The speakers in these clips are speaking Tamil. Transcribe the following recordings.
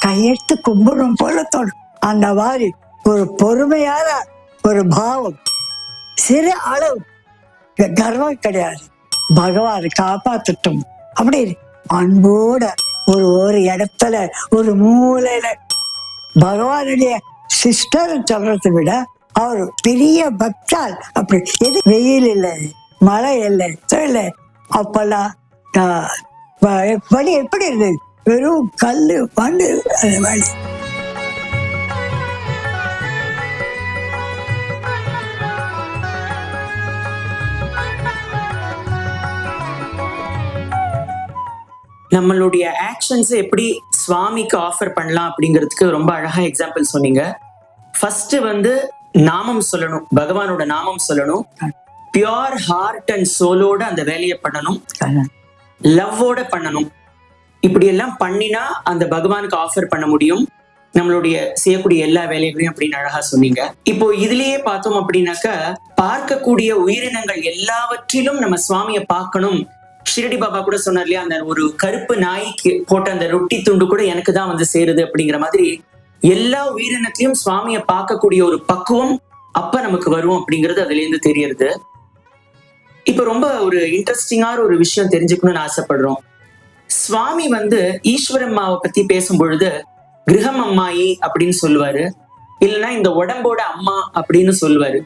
கையெடுத்து கும்பிடும் போல தோணும். அந்த மாதிரி ஒரு பொறுமையான ஒரு பாவம், சிறு அளவு கர்வம் கிடையாது. பகவான் காப்பாத்துட்டும் அப்படி அன்போட ஒரு இடத்துல ஒரு மூலையில பகவானுடைய சிஸ்டர் சொல்றதை விட அவர் பெரிய பக்தால். அப்படி எது வெயில் இல்லை, மழை இல்லை, இல்லை. அப்பெல்லாம் வழி எப்படி இருந்தது? வெறும் கல்லு மண்ணு அந்த வழி. நம்மளுடைய ஆக்ஷன்ஸ் எப்படி சுவாமிக்கு ஆஃபர் பண்ணலாம் அப்படிங்கிறதுக்கு ரொம்ப அழகா எக்ஸாம்பிள் சொன்னீங்க. ஃபர்ஸ்ட் நாமம் சொல்லணும், பகவானோட நாமம் சொல்லணும், பியூர் ஹார்ட் அண்ட் சோலோட அந்த வேலையை பண்ணணும், லவ்வோட பண்ணணும். இப்படி எல்லாம் பண்ணினா அந்த பகவானுக்கு ஆஃபர் பண்ண முடியும் நம்மளுடைய செய்யக்கூடிய எல்லா வேலைகளையும் அப்படின்னு அழகா சொன்னீங்க. இப்போ இதுலயே பார்த்தோம் அப்படின்னாக்கா, பார்க்கக்கூடிய உயிரினங்கள் எல்லாவற்றிலும் நம்ம சுவாமியை பார்க்கணும். ஷிரடி பாபா கூட சொன்னார் இல்லையா, அந்த ஒரு கருப்பு நாய்க்கு போட்ட அந்த ரொட்டி துண்டு கூட எனக்கு தான் சேருது அப்படிங்கிற மாதிரி எல்லா உயிரினத்திலையும் சுவாமியை பார்க்கக்கூடிய ஒரு பக்குவம் அப்ப நமக்கு வரும் அப்படிங்கிறது அதுல இருந்து தெரியறது. இப்ப ரொம்ப ஒரு இன்ட்ரெஸ்டிங்கான ஒரு விஷயம் தெரிஞ்சுக்கணும்னு ஆசைப்படுறோம். சுவாமி ஈஸ்வரம்மாவை பத்தி பேசும் பொழுது கிரகம் அம்மாயி அப்படின்னு சொல்லுவாரு, இல்லைன்னா இந்த உடம்போட அம்மா அப்படின்னு சொல்லுவாரு.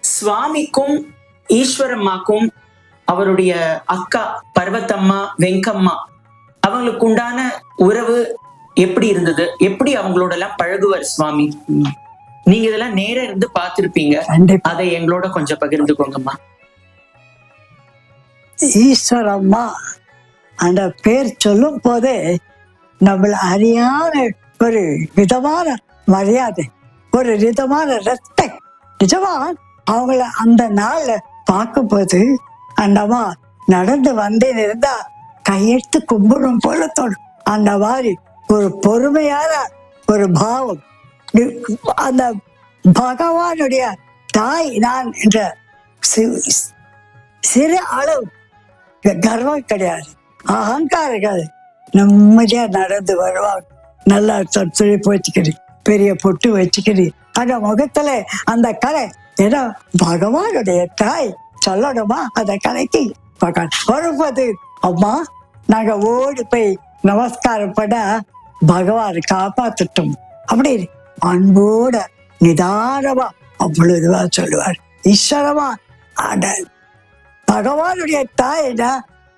சுவாமிக்கும் ஈஸ்வரம்மாக்கும் அவருடைய அக்கா பர்வத்தம்மா, வெங்கம்மா, அவங்களுக்கு உண்டான உறவு எப்படி இருந்தது? எப்படி அவங்களோட எல்லாம் பழகுவார் சுவாமி? நீங்க இதெல்லாம் நேர இருந்து பார்த்திருப்பீங்க, அதை எங்களோட கொஞ்சம் பகிர்ந்துக்கோங்கம்மா. ஈஸ்வரம்மா அந்த பேர் சொல்லும் போதே நம்மள அறியாத ஒரு விதமான மரியாதை, ஒரு விதமான ரெஸ்பெக்ட். நிஜமா அவங்கள அந்த நாள்ல பார்க்கும்போது அந்தம்மா நடந்து வந்தேன்னு இருந்தா கையெடுத்து கும்பிடும் போல தோணும். அந்த மாதிரி ஒரு பொறுமையான ஒரு பாவம். அந்த பகவானுடைய தாய் நான் என்ற சிறு அளவு கர்வம் கிடையாது, அகங்காரம் கிடையாது. நிம்மதியா நடந்து வருவாங்க. நல்லா துணிப்பு வச்சுக்கிது, பெரிய பொட்டு வச்சுக்கிது, அந்த முகத்துல அந்த கலை. ஏன்னா பகவானுடைய தாய் சொல்லணுமா, அந்த கலைக்கு வரும்போது அம்மா நாங்க ஓடி போய் நமஸ்காரம் பண்ண பகவான் காப்பாத்துட்டோம் அப்படி அன்போட நிதானமா அவ்வளவுவா சொல்லுவார். ஈஸ்வரமா பகவானுடைய தாய்னா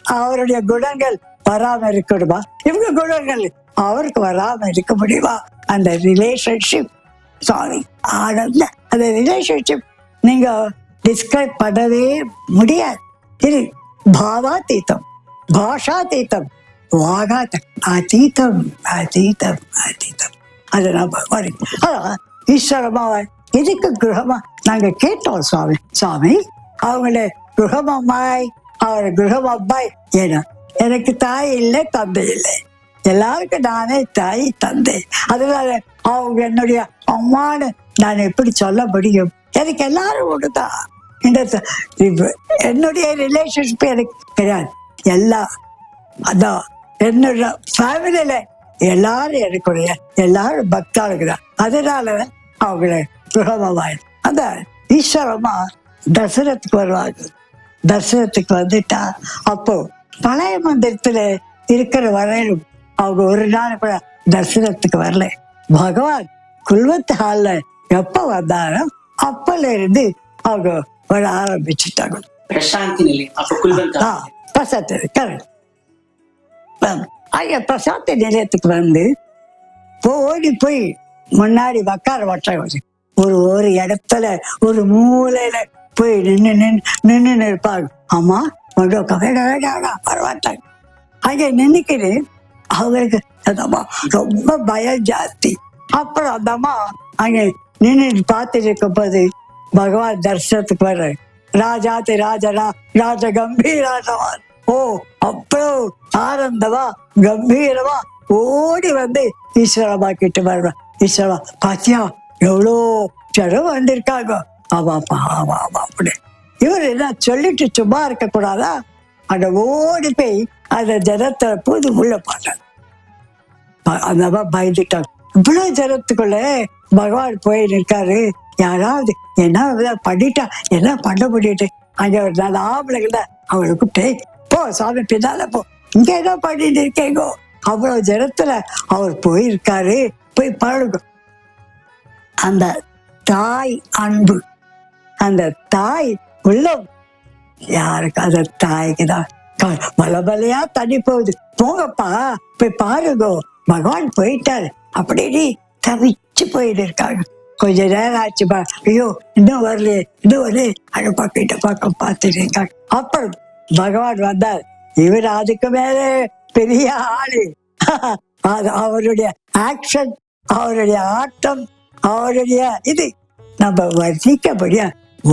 அவருடைய குணங்கள் வராம இருக்கணுமா? இவங்க குணங்கள் அவருக்கு வராம இருக்க முடியுமா? அந்த ரிலேஷன்ஷிப் சாரி ஆனந்த அந்த ரிலேஷன்ஷிப் நீங்க டிஸ்கிரைப் பண்ணவே முடியாது. இது பாவாதீதம், பாஷாதீதம், அதீதம் அதீதம் அதீதம். அது நம்ம அதான் ஈஸ்வரமா எதுக்கு கிரகமா நாங்க கேட்டோம் சுவாமி. சுவாமி அவங்கள கிரகமாய் அவர் கிரகமாய் ஏன்னா எனக்கு தாய் இல்லை, தந்தை இல்லை, எல்லாருக்கும் நானே தாய் தந்தை. அதனால அவங்க என்னுடைய அம்மான்னு நான் எப்படி சொல்ல முடியும்? எனக்கு எல்லாரும் ஒண்ணுதான். என்னுடைய ரிலேஷன்ஷிப் எனக்கு கிடையாது. எல்லாம் அதான் என்னோட ஃபேமிலியில எல்லாரும் எனக்குடைய எல்லாரும் பக்தாளுக்குதான். அதனால அவங்கள சுகமாய் அந்த ஈஸ்வரமா தரிசனத்துக்கு வருவாங்க. தரிசனத்துக்கு வந்துட்டா அப்போ பழைய மந்திரத்துல இருக்கிற வரையிலும் அவங்க ஒரு நாள் கூட தரிசனத்துக்கு வரல. பகவான் குல்வத் ஹால்ல எப்ப வந்தாலும் அப்பல இருந்து அவங்க வர ஆரம்பிச்சுட்டாங்க. பிரசாந்தி நிலையத்துக்கு வந்து ஓடி போய் முன்னாடி உட்கார வச்சாங்க. ஒரு இடத்துல ஒரு மூலையில போய் நின்று இருப்பாங்க. ஆமா வரமாட்டாங்க. அங்க நின்னுக்கிட்டு அவங்களுக்கு அந்தம்மா ரொம்ப பயம் ஜாஸ்தி. அப்புறம் அந்தம்மா அங்க நின்று பார்த்துட்டு இருக்கும் போது பகவான் தரிசனத்துக்கு வர்ற ராஜாதி ராஜனா ராஜ கம்பீரானவான். ஓ அப்புறம் ஆனந்தமா கம்பீரமா ஓடி வந்து ஈஸ்வரமா கிட்ட வருவான். ஈஸ்வரமா பாத்தியா எவ்வளோ ஜனம் வந்திருக்காங்க. ஆமாப்பா ஆமா ஆமா அப்படி. இவர் என்ன சொல்லிட்டு சும்மா இருக்க கூடாதா? அந்த ஓடி போய் அந்த ஜனத்தை போது உள்ள போட்டார். அந்த அம்மா பயந்துட்டாங்க. இவ்வளவு ஜனத்துக்குள்ள பகவான் போய் நிற்காரு, யாராவது என்ன பண்ணிட்டா என்ன பண்ண முடியுது. அங்க ஒரு 4 ஆம்பளைங்க தான் அவரை கூப்பிட்டு, போ சாமி பின்னால போ, இங்க என்ன பண்ணிட்டு இருக்கீங்க. அவ்வளவு ஜனத்துல அவர் போயிருக்காரு, போய் பாருங்க. அந்த தாய் அன்பு, அந்த தாய் உள்ளம் யாருக்கு, அந்த தாய்க்கு தான் பலபலையா தண்ணி போகுது. போங்கப்பா போய் பாருங்க, பகவான் போயிட்டாரு அப்படின்னு தவிச்சு போயிட்டு இருக்காங்க. கொஞ்ச நேரம் ஆச்சுப்பா, ஐயோ இன்னும் வரலையே இன்னும் வரலையே, அது பக்கம் இந்த பக்கம் பார்த்துட்டு இருக்காங்க. அப்புறம் பகவான் வந்தார். இவர் அதுக்கு மேல பெரிய ஆளு. அது அவருடைய ஆக்ஷன், அவருடைய ஆட்டம், அவருடைய இது நம்ம வர்ணிக்கபடியா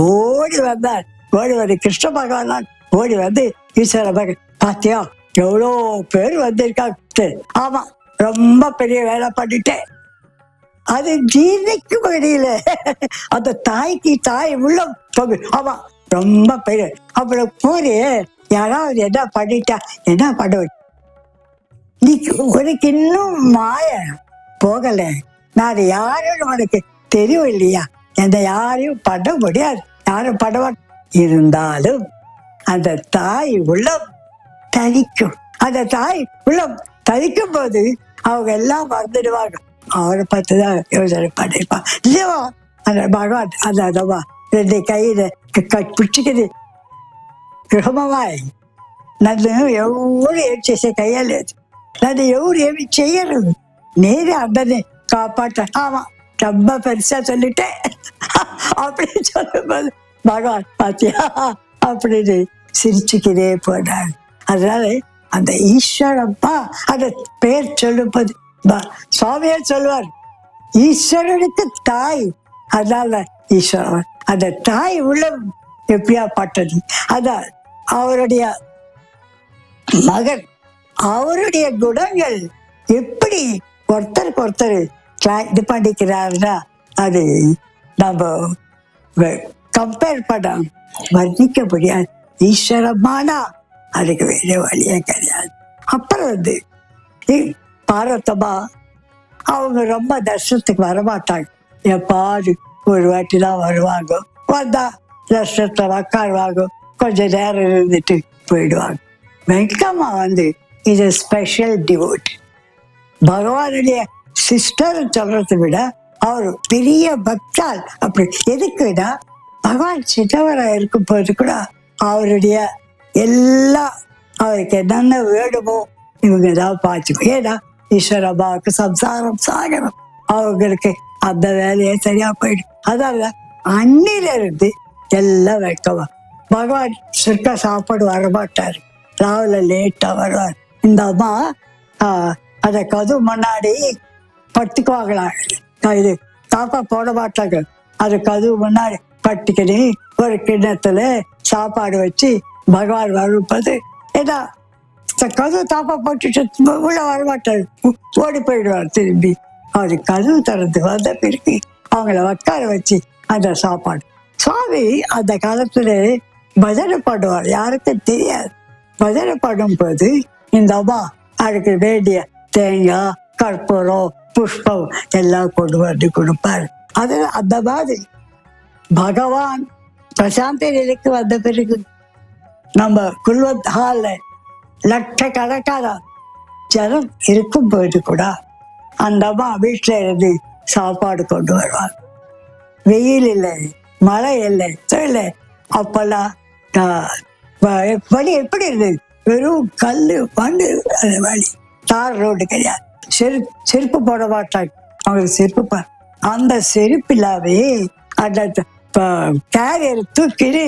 ஓடி வந்தார். ஓடி வந்து கிருஷ்ண பகவான் ஓடி வந்து ஈஸ்வர பகவான் பாத்தியா எவ்வளோ பேர் வந்திருக்காங்க. ஆமா ரொம்ப பெரிய வேலை பண்ணிட்டேன். அது ஜீர்ணிக்க முடியல. அந்த தாய்க்கு தாய் உள்ள ஆமா ரொம்ப பெரிய. அப்புறம் போறே யாராவது என்ன பண்ணிட்டா என்ன பண்ண, நீ உனக்கு இன்னும் மாய போகல, நான் யாரும் உனக்கு தெரியும் இல்லையா, எந்த யாரையும் பண்ண முடியாது, யாரும் பண்ண இருந்தாலும் அந்த தாய் உள்ளம் தரிக்கும். அந்த தாய் உள்ளம் தரிக்கும் போது அவங்க எல்லாம் வந்துடுவாங்க. அவரை பார்த்துதான் யோசனை பண்ணிருப்பான் இல்லையா. அந்த பகவான் அந்த அதவா 2 கையில பிடிச்சிக்குது கிரமமாய். నన్ను ఎవరు ఏం చేసే కయ్యలేదు, నన్ను ఎవరు ఏమి చెయ్యరు, నేనే అందరినీ காப்பாற்ற. ஆமா ரொம்ப பெருசா சொல்லிட்டேன் அப்படின்னு சொல்லும்போது பகவான் பாத்தியா அப்படின்னு சிரிச்சுக்கிட்டே போனாங்க. அதனால அந்த ஈஸ்வரப்பா அந்த பேர் சொல்லும்போது சுவாமியே சொல்லுவார், ஈஸ்வரனுக்கு தாய். அதனால ஈஸ்வரன் அந்த தாய் உள்ளம் எப்படியாப்பட்டது. அதான் அவருடைய மகன், அவருடைய குணங்கள் எப்படி ஒருத்தருக்கு ஒருத்தர் இது பண்ணிக்கிறாருன்னா அது நம்ம கம்பேர் பண்ண வர்ணிக்க முடியாது. ஈஸ்வரமானா அதுக்கு வேற வழியே கிடையாது. அப்புறம் வந்து பாரதமா அவங்க ரொம்ப தர்ஷனத்துக்கு வரமாட்டாங்க. எப்பாடு ஒரு வாட்டி தான் வருவாங்க. வந்தா தர்ஷனத்தை உட்காருவாங்க, கொஞ்ச நேரம் இருந்துட்டு போயிடுவாங்க. வெங்கம்மா வந்து இது ஸ்பெஷல் டிவோட். பகவானுடைய சிஸ்டர் சொல்றதை விட அவர் பெரிய பக்தால். அப்படி எதுக்குன்னா பகவான் சின்னவராக இருக்கும் போது கூட அவருடைய எல்லாம் அவருக்கு என்னென்ன வேணுமோ இவங்க தான் பார்த்துக்கோ. ஏன்னா ஈஸ்வரபாவுக்கு சம்சாரம் சாகரம், அவங்களுக்கு அந்த வேலையை சரியா போயிடும். அதாவது அன்னில இருந்து எல்லாம் வைக்கவா. பகவான் சுருக்க சாப்பாடு வரமாட்டார், ராவில லேட்டா வருவார். இந்த அம்மா அந்த கதவு முன்னாடி படுத்துக்குவாங்களா, இது சாப்பா போட மாட்டாங்க. அது கதவு முன்னாடி பட்டுக்கினு ஒரு கிண்ணத்துல சாப்பாடு வச்சு பகவான் வரும்போது ஏதா கதவு தாப்பா போட்டுட்டு உள்ள வரமாட்டாரு, ஓடி போயிடுவார் திரும்பி. அவரு கதவு திறந்து வந்த பிறகு அவங்கள உட்கார வச்சு அந்த சாப்பாடு. சுவாமி அந்த காலத்துல பஜனை பாடுவார், யாருக்கும் தெரியாது. பஜனை பாடும் போது இந்த அம்மா அதுக்கு வேண்டிய தேங்காய், கற்பூரம், புஷ்பம் எல்லாம் கொண்டு வந்து கொடுப்பாரு. அது அந்த மாதிரி பகவான் பிரசாந்தி நிலைக்கு வந்த பிறகு நம்ம குல்வத் ஹால்ல லட்சக்கணக்கான ஜனம் இருக்கும் போது கூட அந்த அம்மா வீட்டுல இருந்து சாப்பாடு கொண்டு வருவாங்க. வெயில் இல்லை, மழை இல்லை, இல்லை. அப்பெல்லாம் வழி எப்படி இருந்தது, வெறும் கல்லு மண்ணு. அந்த வழி தார் ரோடு கிடையாது. செருப்பு போட மாட்டாங்க அவங்களுக்கு. செருப்பு அந்த செருப்பு இல்லாமே அந்த கேரியர் தூக்கிட்டு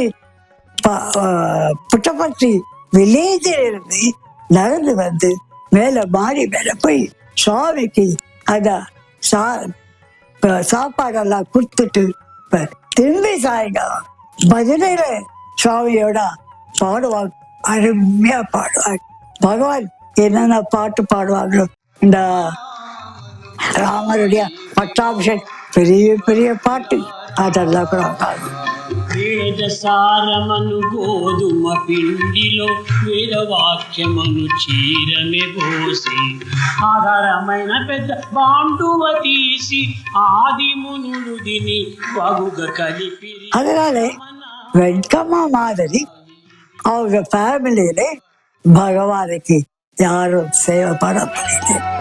புட்டப்பட்டி வில்லேஜில் இருந்து நடந்து வந்து மேல மாடி மேல போய் சுவாமிக்கு அந்த சாப்பாடெல்லாம் கொடுத்துட்டு திரும்பி சாயங்காலம் பஜனையில சுவாமியோட பாடுவாங்க. அருமையா பாடுவாங்க. பகவான் என்னென்ன பாட்டு பாடுவாங்களோ, இந்த ராமருடைய பட்டாபிஷேகம் பெரிய பெரிய பாட்டு அதெல்லாம் கூட பாடுவாங்க. వేద సారమను గోధుమ పిండిలో వేదవాక్యమను చీరమే పోసి ఆధారమైన పెద్ద బాండువ తీసి ఆది మునులు దిని పగుగ కలిపి. அதனாலே வெட்கம்மா மாதிரி அவங்க ஃபேமிலியில பகவானுக்கு யாரும் சேவை பண்ண முடியல.